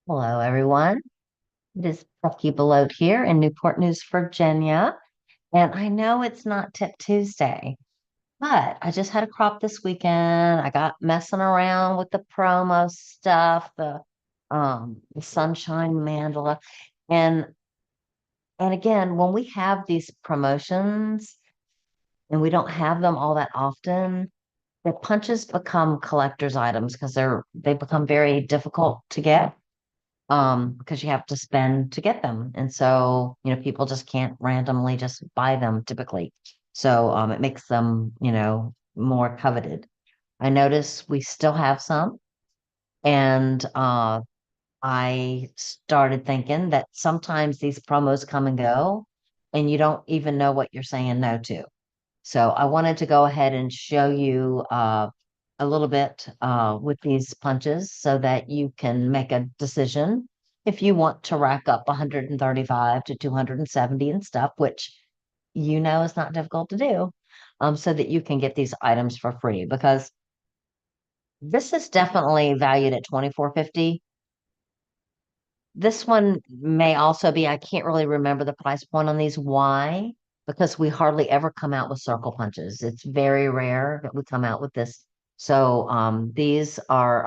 Hello, everyone. It is Beckie Belote here in Newport News, Virginia. And I know it's not Tip Tuesday, but I just had a crop this weekend. I got messing around with the promo stuff, the Sunshine Mandala. And and again, when we have these promotions and we don't have them all that often, the punches become collector's items because they become very difficult to get. Because you have to spend to get them. And so, people just can't randomly just buy them typically. So, it makes them, more coveted. I notice we still have some, and I started thinking that sometimes these promos come and go, and you don't even know what you're saying no to. So I wanted to go ahead and show you a little bit with these punches so that you can make a decision if you want to rack up 135 to 270 and stuff, which is not difficult to do, so that you can get these items for free because this is definitely valued at 24.50. This one may also be, I can't really remember the price point on these. Why? Because we hardly ever come out with circle punches. It's very rare that we come out with this. So these are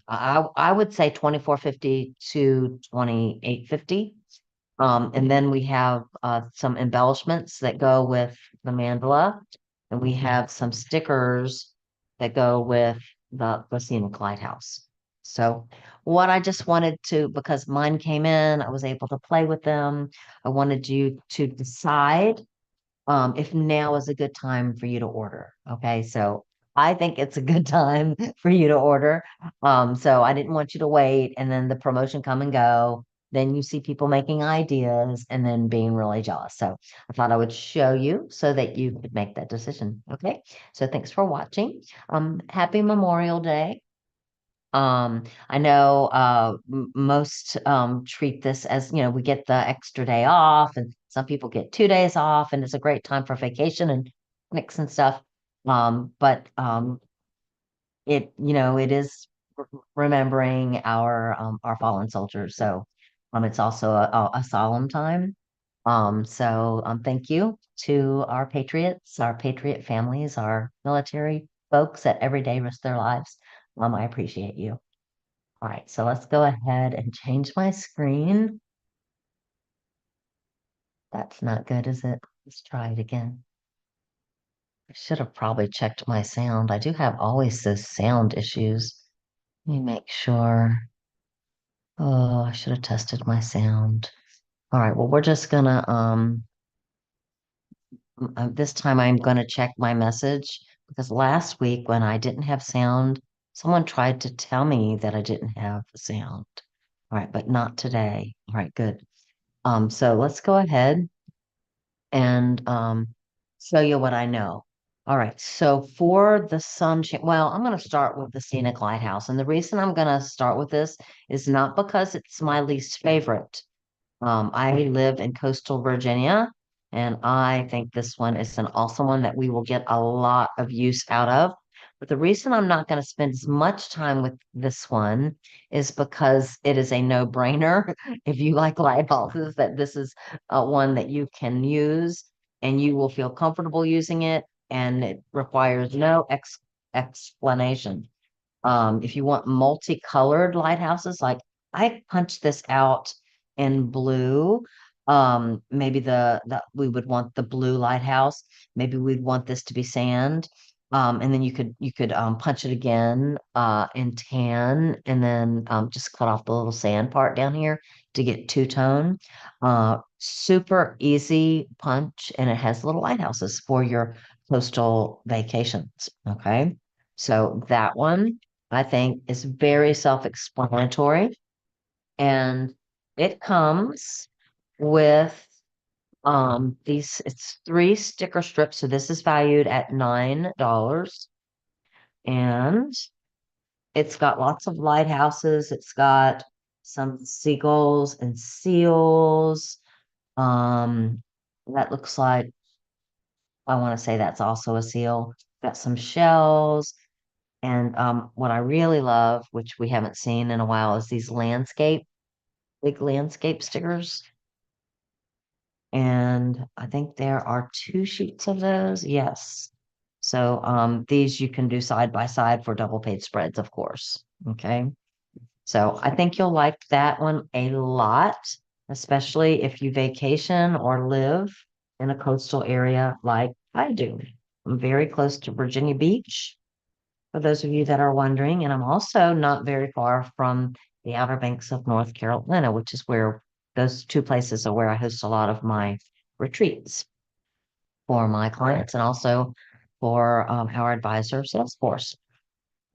I would say 24.50 to 28.50. And then we have some embellishments that go with the mandala, and we have some stickers that go with the Scenic Lighthouse. So, what I just wanted to, because mine came in, I was able to play with them. I wanted you to decide if now is a good time for you to order. Okay, so I think it's a good time for you to order. So I didn't want you to wait and then the promotion come and go. Then you see people making ideas and then being really jealous. So I thought I would show you so that you could make that decision. Okay, so thanks for watching. Happy Memorial Day. I know most treat this as, we get the extra day off, and some people get 2 days off, and it's a great time for vacation and picnics and stuff. But it is remembering our fallen soldiers. So it's also a solemn time. So thank you to our patriots, our patriot families, our military folks that every day risk their lives. I appreciate you. All right, so let's go ahead and change my screen. That's not good, is it? Let's try it again. I should have probably checked my sound. I do have always those sound issues. Let me make sure. Oh, I should have tested my sound. All right, well, we're just gonna this time I'm gonna check my message because last week when I didn't have sound, someone tried to tell me that I didn't have sound. All right, but not today. All right, good. So let's go ahead and show you what I know. All right, so for the sunshine, well, I'm going to start with the Scenic Lighthouse. And the reason I'm going to start with this is not because it's my least favorite. I live in coastal Virginia, and I think this one is an awesome one that we will get a lot of use out of. But the reason I'm not going to spend as much time with this one is because it is a no-brainer. If you like lighthouses, that this is one that you can use and you will feel comfortable using it, and it requires no explanation. If you want multicolored lighthouses, like I punched this out in blue. Maybe the we would want the blue lighthouse. Maybe we'd want this to be sand. And then you could punch it again in tan, and then just cut off the little sand part down here to get two-tone. Super easy punch, and it has little lighthouses for your coastal vacations. Okay, so that one. I think is very self-explanatory, and it comes with these it's three sticker strips. So this is valued at $9, and it's got lots of lighthouses. It's got some seagulls and seals. Um, that looks like I want to say that's also a seal. Got some shells. And what I really love, which we haven't seen in a while, is these landscape. big landscape stickers. And I think there are 2 sheets of those. Yes. So these you can do side by side for double page spreads, of course. Okay. So I think you'll like that one a lot, especially if you vacation or live in a coastal area like I do. I'm very close to Virginia Beach, for those of you that are wondering, and I'm also not very far from the Outer Banks of North Carolina, which is where those 2 places are where I host a lot of my retreats for my clients and also for our advisor sales force.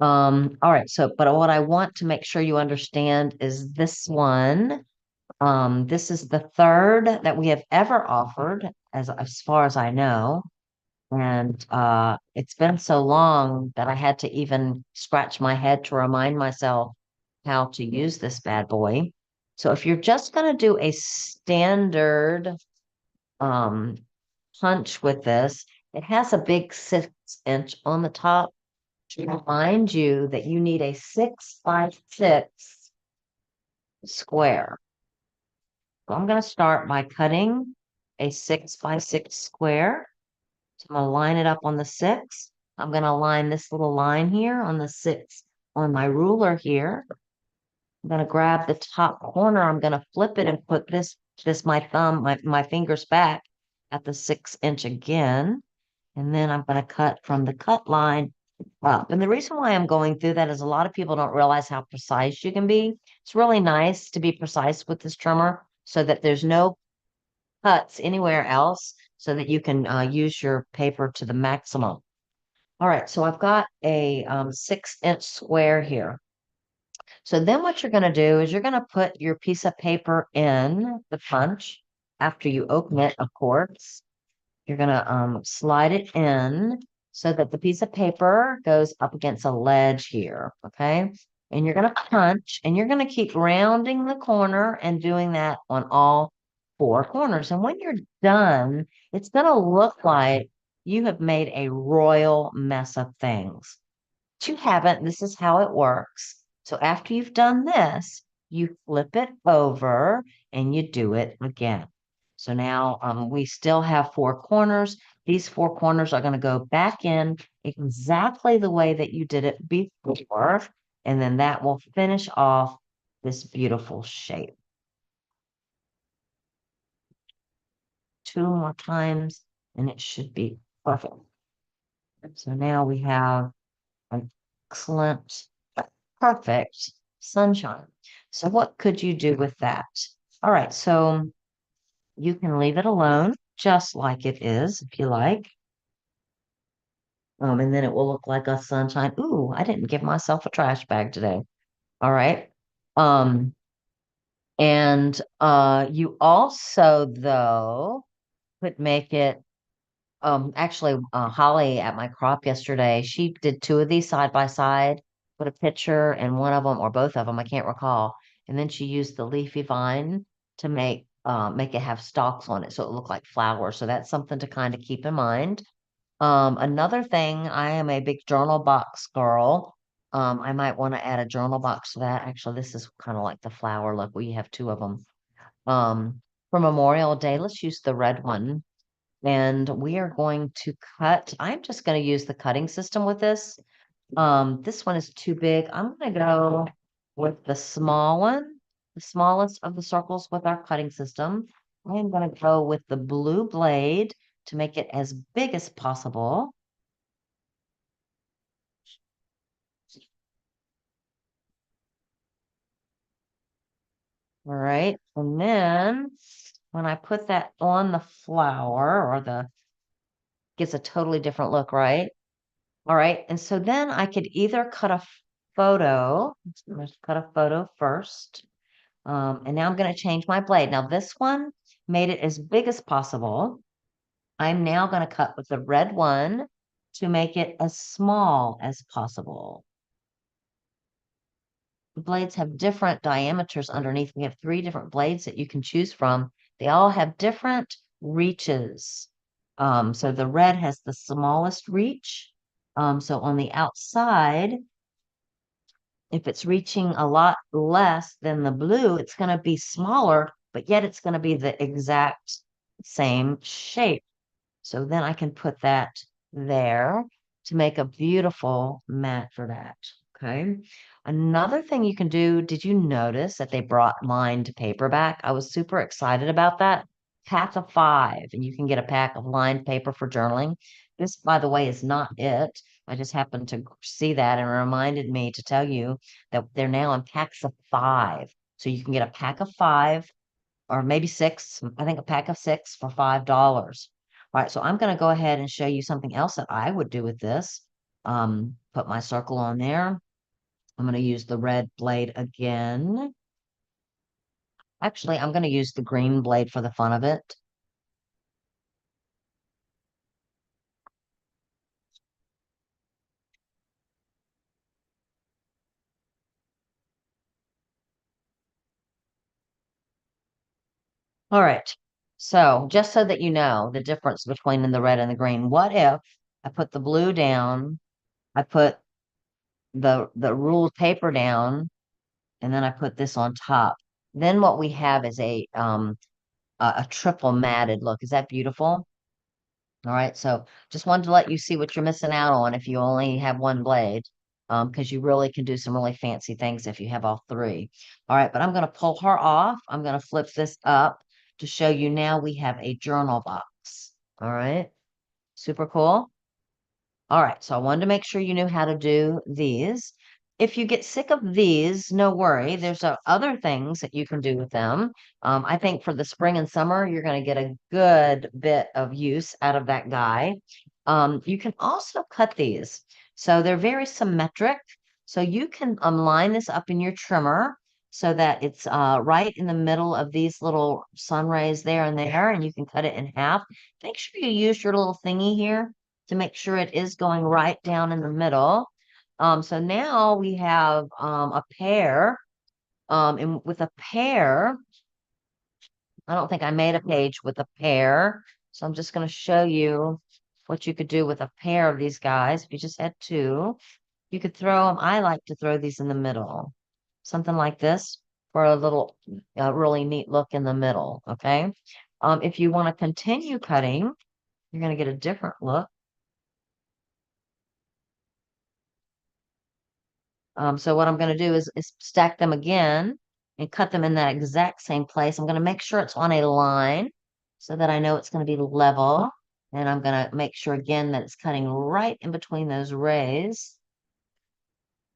All right. So, but what I want to make sure you understand is this one. This is the third that we have ever offered, as far as I know. And it's been so long that I had to even scratch my head to remind myself how to use this bad boy. So if you're just going to do a standard um, punch with this, it has a big 6 inch on the top to remind you that you need a 6 by 6 square. So I'm going to start by cutting a 6 by 6 square. So I'm going to line it up on the 6. I'm going to line this little line here on the 6 on my ruler here. I'm going to grab the top corner. I'm going to flip it and put my thumb, my fingers back at the 6 inch again. And then I'm going to cut from the cut line up. And the reason why I'm going through that is a lot of people don't realize how precise you can be. It's really nice to be precise with this trimmer so that there's no cuts anywhere else so that you can use your paper to the maximum. All right, so I've got a 6 inch square here. So then what you're going to do is you're going to put your piece of paper in the punch after you open it, of course. You're going to slide it in so that the piece of paper goes up against a ledge here, okay? And you're going to punch and you're going to keep rounding the corner and doing that on all 4 corners. And when you're done, it's going to look like you have made a royal mess of things. But you haven't. This is how it works. So after you've done this, you flip it over and you do it again. So now we still have 4 corners. These 4 corners are going to go back in exactly the way that you did it before. And then that will finish off this beautiful shape. 2 more times and it should be perfect. So now we have an excellent, perfect sunshine. So what could you do with that? All right, so you can leave it alone just like it is if you like. And then it will look like a sunshine. Ooh, I didn't give myself a trash bag today. All right. Um, and you also, though, could make it actually, Holly at my crop yesterday, she did 2 of these side by side, put a picture in one of them or both of them, I can't recall. And then she used the leafy vine to make it have stalks on it so it looked like flowers. So that's something to kind of keep in mind. Another thing, I am a big journal box girl. I might want to add a journal box to that. Actually, this is kind of like the flower look. We have 2 of them. For Memorial Day, let's use the red one. And we are going to cut. I'm just going to use the cutting system with this. This one is too big. I'm going to go with the small one, the smallest of the circles with our cutting system. I am going to go with the blue blade to make it as big as possible. All right. And then when I put that on the flower or gives a totally different look, right? All right. And so then I could either cut a photo. Let's cut a photo first. And now I'm going to change my blade. Now this one made it as big as possible. I'm now going to cut with the red one to make it as small as possible. The blades have different diameters underneath. We have 3 different blades that you can choose from. They all have different reaches. So the red has the smallest reach. So on the outside, if it's reaching a lot less than the blue, it's going to be smaller, but yet it's going to be the exact same shape. So then I can put that there to make a beautiful mat for that. Okay. Another thing you can do, did you notice that they brought lined paper back? I was super excited about that. Pack of 5, and you can get a pack of lined paper for journaling. This, by the way, is not it. I just happened to see that and it reminded me to tell you that they're now in packs of 5. So you can get a pack of 5 or maybe 6. I think a pack of 6 for $5. All right, so I'm going to go ahead and show you something else that I would do with this. Put my circle on there. I'm going to use the red blade again. Actually, I'm going to use the green blade for the fun of it. All right. So just so that you know the difference between the red and the green, what if I put the blue down, I put the ruled paper down, and then I put this on top. Then what we have is a triple matted look. Is that beautiful? All right, so just wanted to let you see what you're missing out on if you only have one blade, because you really can do some really fancy things if you have all 3. All right, but I'm going to pull her off. I'm going to flip this up to show you now we have a journal box. All right, super cool. All right, so I wanted to make sure you knew how to do these. If you get sick of these, no worry. There's other things that you can do with them. I think for the spring and summer, you're going to get a good bit of use out of that guy. You can also cut these. So they're very symmetric. So you can line this up in your trimmer so that it's right in the middle of these little sun rays there and there, and you can cut it in half. Make sure you use your little thingy here to make sure it is going right down in the middle. So now we have a pair. And with a pair, I don't think I made a page with a pair. So I'm just going to show you what you could do with a pair of these guys. If you just had 2, you could throw them. I like to throw these in the middle. Something like this for a little really neat look in the middle. Okay. If you want to continue cutting, you're going to get a different look. So what I'm going to do is stack them again and cut them in that exact same place. I'm going to make sure it's on a line so that I know it's going to be level. And I'm going to make sure again that it's cutting right in between those rays.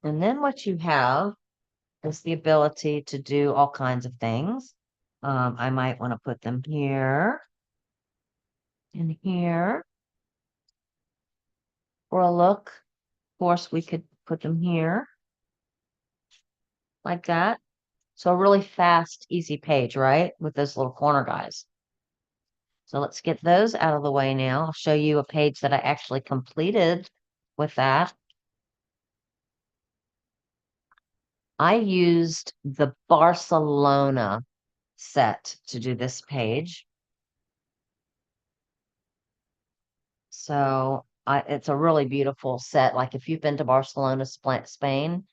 And then what you have is the ability to do all kinds of things. I might want to put them here and here for a look. Of course, we could put them here like that. So a really fast, easy page, right? With those little corner guys. So let's get those out of the way now. I'll show you a page that I actually completed with that. I used the Barcelona set to do this page. So it's a really beautiful set. Like if you've been to Barcelona, Spain,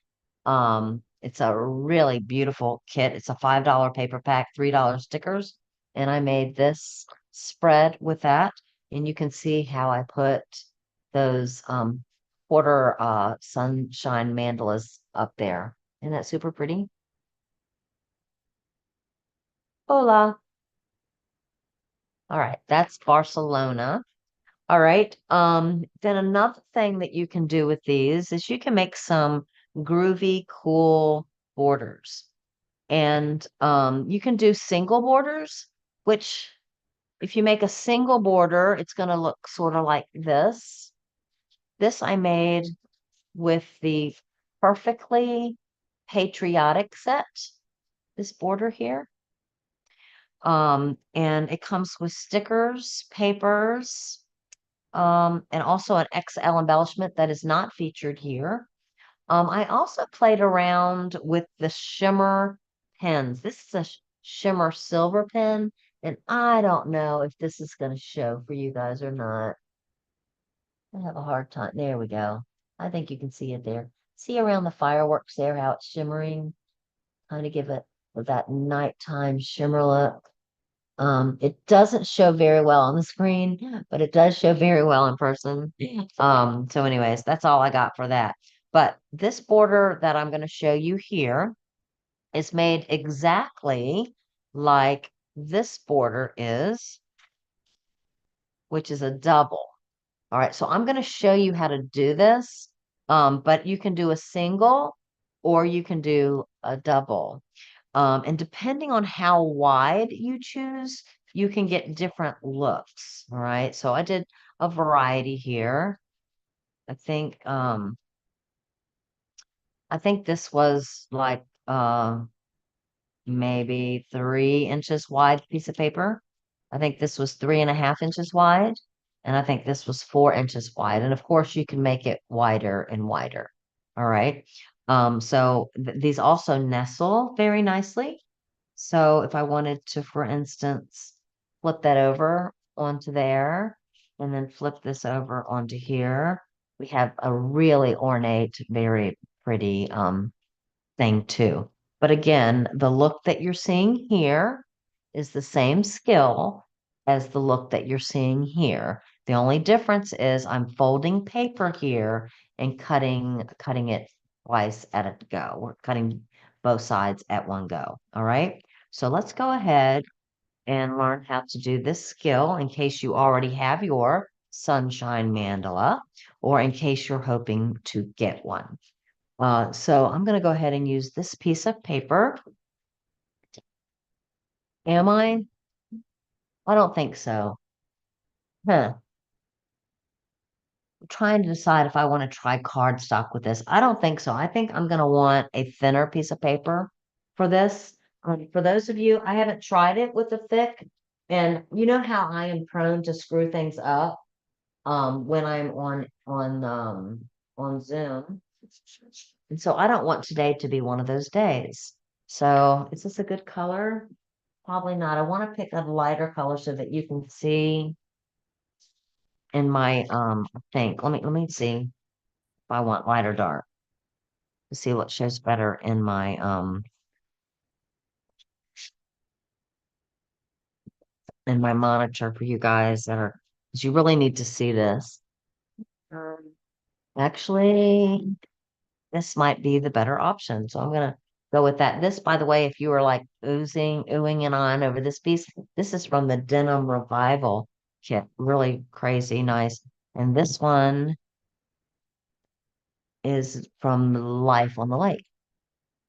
it's a really beautiful kit. It's a $5 paper pack, $3 stickers. And I made this spread with that. And you can see how I put those quarter sunshine mandalas up there. Isn't that super pretty? Hola. All right, that's Barcelona. All right. Then another thing that you can do with these is you can make some groovy, cool borders. And you can do single borders, which if you make a single border, it's going to look sort of like this. This I made with the Perfectly Patriotic set, this border here. And it comes with stickers, papers, and also an XL embellishment that is not featured here. I also played around with the shimmer pens. This is a shimmer silver pen, and I don't know if this is going to show for you guys or not. I have a hard time. There we go. I think you can see it there. See around the fireworks there how it's shimmering? Kind of give it that nighttime shimmer look. It doesn't show very well on the screen, but it does show very well in person. So anyways, that's all I got for that. But this border that I'm going to show you here is made exactly like this border is, which is a double. All right, so I'm going to show you how to do this, but you can do a single or you can do a double. And depending on how wide you choose, you can get different looks. All right, so I did a variety here. I think this was like maybe 3 inches wide piece of paper. I think this was 3.5 inches wide, and I think this was 4 inches wide. And of course, you can make it wider and wider. All right. So these also nestle very nicely. So if I wanted to, for instance, flip that over onto there and then flip this over onto here, we have a really ornate, very pretty thing too. But again, the look that you're seeing here is the same skill as the look that you're seeing here. The only difference is I'm folding paper here and cutting it twice at a go. We're cutting both sides at one go. All right. So let's go ahead and learn how to do this skill in case you already have your sunshine mandala or in case you're hoping to get one. So I'm going to go ahead and use this piece of paper. Am I? I don't think so. Huh. I'm trying to decide if I want to try cardstock with this. I don't think so. I think I'm going to want a thinner piece of paper for this. For those of you, I haven't tried it with the thick, and you know how I am prone to screw things up when I'm on Zoom. And so I don't want today to be one of those days. So is this a good color? Probably not. I want to pick a lighter color so that you can see in my I think. Let me see if I want light or dark to see what shows better in my monitor for you guys that are, because you really need to see this. Um, Actually, this might be the better option. So I'm gonna go with that. This, by the way, if you were like oohing and on over this piece, this is from the Denim Revival kit. Really crazy nice. And this one is from Life on the Lake.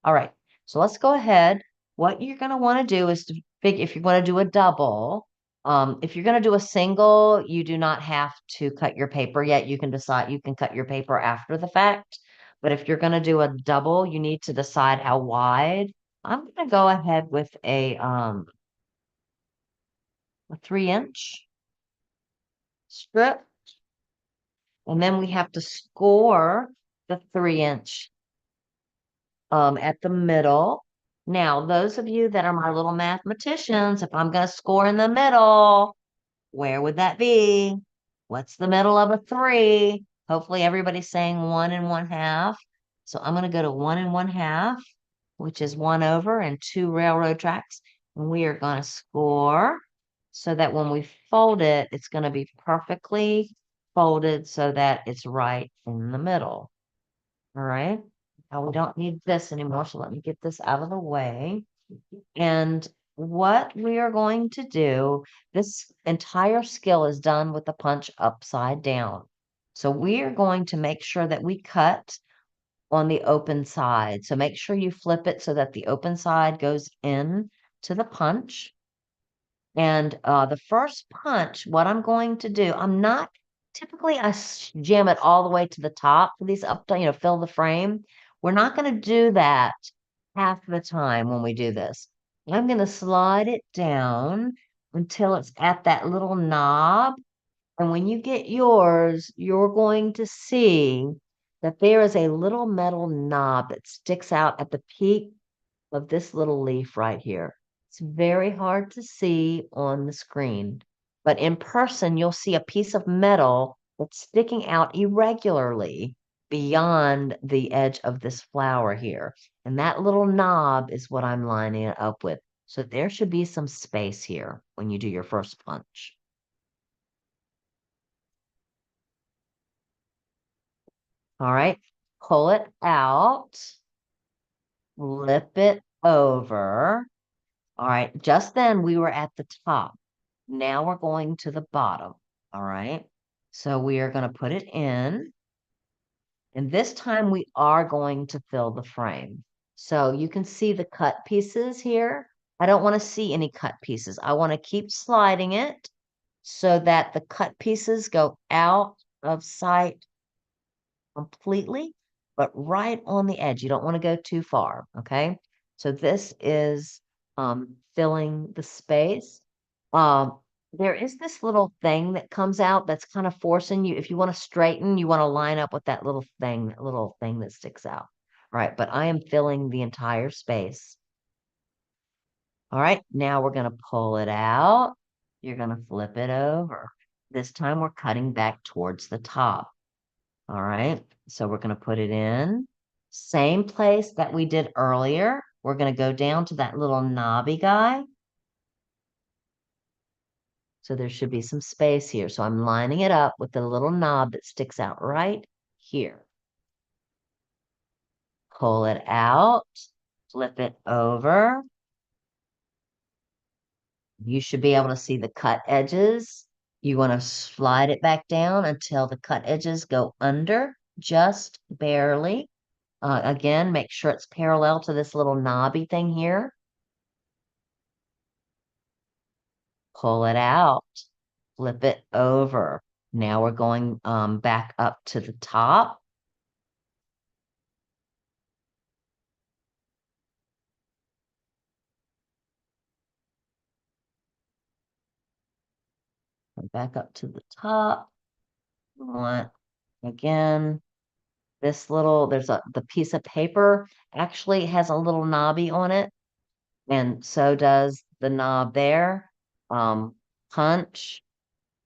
All right. So let's go ahead. What you're gonna want to do is to figure if you want to do a double. If you're gonna do a single, you do not have to cut your paper yet. You can decide you can cut your paper after the fact. But if you're gonna do a double, you need to decide how wide. I'm gonna go ahead with a 3 inch strip, and then we have to score the 3 inch at the middle. Now, those of you that are my little mathematicians, if I'm going to score in the middle, where would that be? What's the middle of a 3? Hopefully everybody's saying 1 1/2. So I'm going to go to 1 1/2, which is 1 over and 2 railroad tracks. And we are going to score so that when we fold it, it's going to be perfectly folded so that it's right in the middle. All right. Now we don't need this anymore, so let me get this out of the way. And what we are going to do, this entire skill is done with the punch upside down. So we are going to make sure that we cut on the open side. So make sure you flip it so that the open side goes in to the punch. And the first punch, what I'm going to do, I'm not typically jam it all the way to the top for these up, fill the frame. We're not going to do that half the time when we do this. I'm going to slide it down until it's at that little knob. And when you get yours, you're going to see that there is a little metal knob that sticks out at the peak of this little leaf right here. It's very hard to see on the screen, but in person, you'll see a piece of metal that's sticking out irregularly beyond the edge of this flower here. And that little knob is what I'm lining it up with. So there should be some space here when you do your first punch. All right, pull it out, flip it over. All right, just then we were at the top. Now we're going to the bottom. All right, so we are going to put it in. And this time we are going to fill the frame. So you can see the cut pieces here. I don't want to see any cut pieces. I want to keep sliding it so that the cut pieces go out of sight completely, but right on the edge. You don't want to go too far, okay? So this is filling the space. Um, there is this little thing that comes out that's kind of forcing you. If you want to straighten, you want to line up with that little thing that sticks out. All right, but I am filling the entire space. All right, now we're going to pull it out. You're going to flip it over. This time we're cutting back towards the top. All right, so we're going to put it in. Same place that we did earlier. We're going to go down to that little knobby guy. So there should be some space here. So I'm lining it up with the little knob that sticks out right here. Pull it out, flip it over. You should be able to see the cut edges. You want to slide it back down until the cut edges go under, just barely. Again, make sure it's parallel to this little knobby thing here. Pull it out, flip it over. Now we're going back up to the top. Back up to the top. Want again, the piece of paper actually has a little knobby on it, and so does the knob there. Punch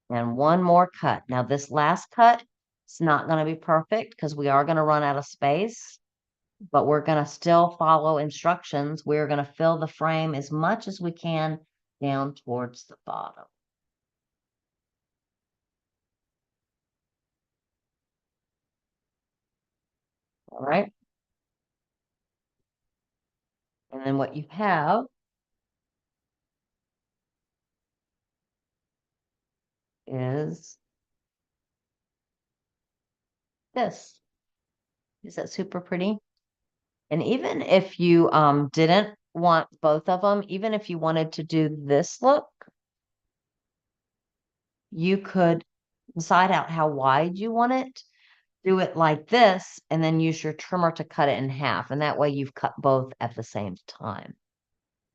and one more cut. Now this last cut, it's not going to be perfect because we are going to run out of space, but we're going to still follow instructions. We're going to fill the frame as much as we can down towards the bottom. All right. And then what you have is this. Is that super pretty? And even if you didn't want both of them, even if you wanted to do this look, you could decide out how wide you want it, do it like this, and then use your trimmer to cut it in half. And that way you've cut both at the same time.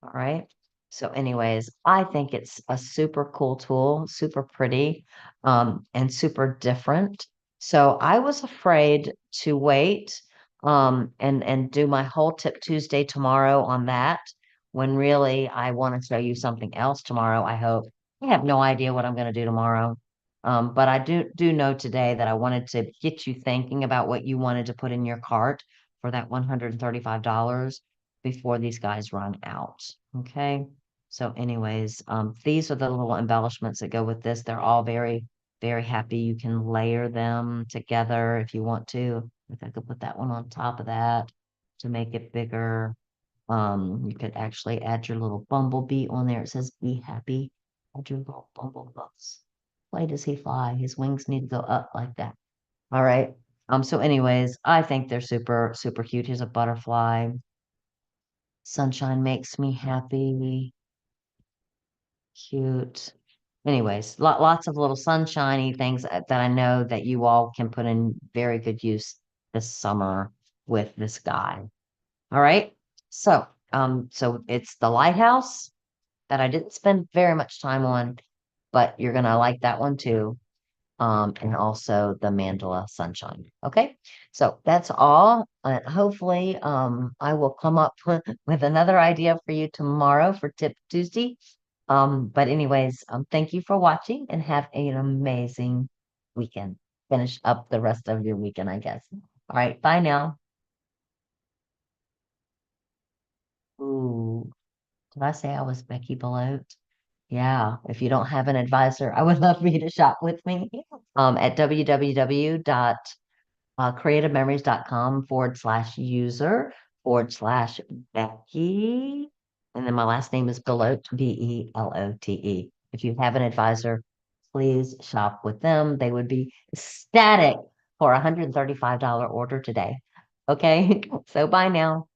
All right. So anyways, I think it's a super cool tool, super pretty, and super different. So I was afraid to wait, and do my whole tip Tuesday tomorrow on that, when really I want to show you something else tomorrow, I hope. I have no idea what I'm going to do tomorrow. But I do know today that I wanted to get you thinking about what you wanted to put in your cart for that $135 before these guys run out. Okay. So anyways, these are the little embellishments that go with this. They're all very, very happy. You can layer them together if you want to. If I could put that one on top of that to make it bigger. You could actually add your little bumblebee on there. It says be happy. Add your little bumblebees. Why does he fly? His wings need to go up like that. All right. So anyways, I think they're super, super cute. Here's a butterfly. Sunshine makes me happy. Cute. Anyways, lots of little sunshiny things that I know that you all can put in very good use this summer with this guy. All right. So it's the Lighthouse that I didn't spend very much time on, but you're gonna like that one too. And also the Mandela sunshine. Okay, so that's all. Hopefully, I will come up with another idea for you tomorrow for Tip Tuesday. But anyways, thank you for watching and have an amazing weekend. Finish up the rest of your weekend, I guess. All right, bye now. Ooh, did I say I was Beckie Belote? Yeah, if you don't have an advisor, I would love for you to shop with me at www.creativememories.com /user /Becky. And then my last name is Belote, Belote. If you have an advisor, please shop with them. They would be ecstatic for a $135 order today. Okay, so bye now.